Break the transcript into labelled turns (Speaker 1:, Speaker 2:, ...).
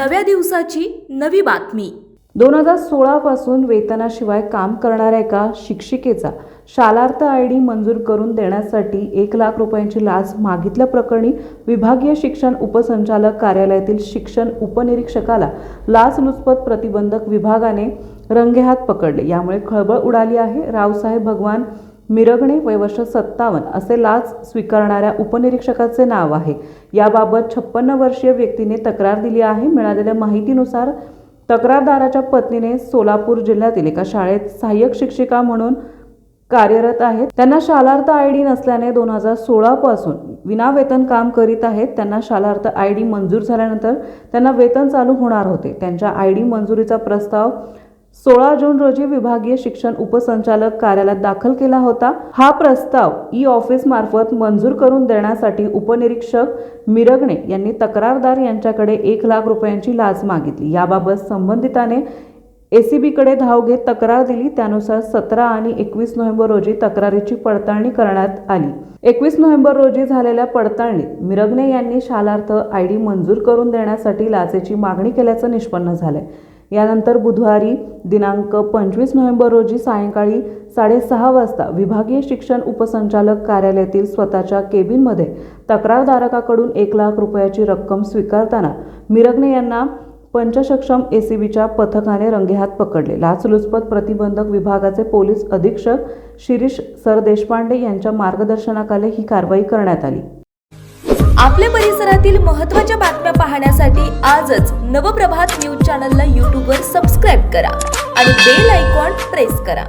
Speaker 1: नव्या दिवसाची नवी बातमी।
Speaker 2: 2016 पासून वेतनाशिवाय काम करणाऱ्या एका शिक्षिकेचा शालार्थ आयडी मंजूर करून देण्यासाठी 1 लाख रुपयांची लाच मागितल्याप्रकरणी विभागीय शिक्षण उपसंचालक कार्यालयातील शिक्षण उपनिरीक्षकाला लाचलुचपत प्रतिबंधक विभागाने रंगेहात पकडले। यामुळे खळबळ उडाली आहे। रावसाहेब भगवान मिरगणे वय वर्ष 57 असे लाच स्वीकारणाऱ्या उपनिरीक्षकाचे नाव आहे। याबाबत 56 वर्षीय व्यक्तीने तक्रार दिली आहे। मिळालेल्या माहितीनुसार तक्रारदाराच्या पत्नीने सोलापूर जिल्ह्यातील एका शाळेत सहाय्यक शिक्षिका म्हणून कार्यरत आहेत। त्यांना शालार्थ आयडी नसल्याने 2016 पासून विनावेतन काम करीत आहेत। त्यांना शालार्थ आयडी मंजूर झाल्यानंतर त्यांना वेतन चालू होणार होते। त्यांच्या आयडी मंजुरीचा प्रस्ताव 16 जून रोजी विभागीय शिक्षण उपसंचालक कार्यालयात दाखल केला होता। हा प्रस्ताव ई-ऑफिस मार्फत मंजूर करून देण्यासाठी उपनिरीक्षक मिरगणे यांनी तक्रारदार यांच्याकडे 1 लाख रुपयांची लाच मागितली। याबाबत संबंधिताने ACB कडे धाव घेत तक्रार दिली। त्यानुसार 17 आणि 21 नोव्हेंबर रोजी तक्रारीची पडताळणी करण्यात आली। 21 नोव्हेंबर रोजी झालेल्या पडताळणीत मिरगणे यांनी शालार्थ आयडी मंजूर करून देण्यासाठी लाचेची मागणी केल्याचं निष्पन्न झालंय। यानंतर बुधवारी दिनांक 25 नोव्हेंबर रोजी सायंकाळी 6:30 वाजता विभागीय शिक्षण उपसंचालक कार्यालयातील स्वतःच्या केबिनमध्ये तक्रारदाराकडून 1 लाख रुपयाची रक्कम स्वीकारताना मिरगणे यांना पंचसक्षम ACBच्या पथकाने रंगेहात पकडले। लाचलुचपत प्रतिबंधक विभागाचे पोलीस अधीक्षक शिरीष सरदेशपांडे यांच्या मार्गदर्शनाखाली ही कारवाई करण्यात आली।
Speaker 1: आपल्या परिसरातील महत्त्वाच्या बातम्या पाहण्यासाठी आजच नवप्रभात न्यूज चॅनलला YouTube वर सबस्क्राइब करा आणि बेल आयकॉन प्रेस करा।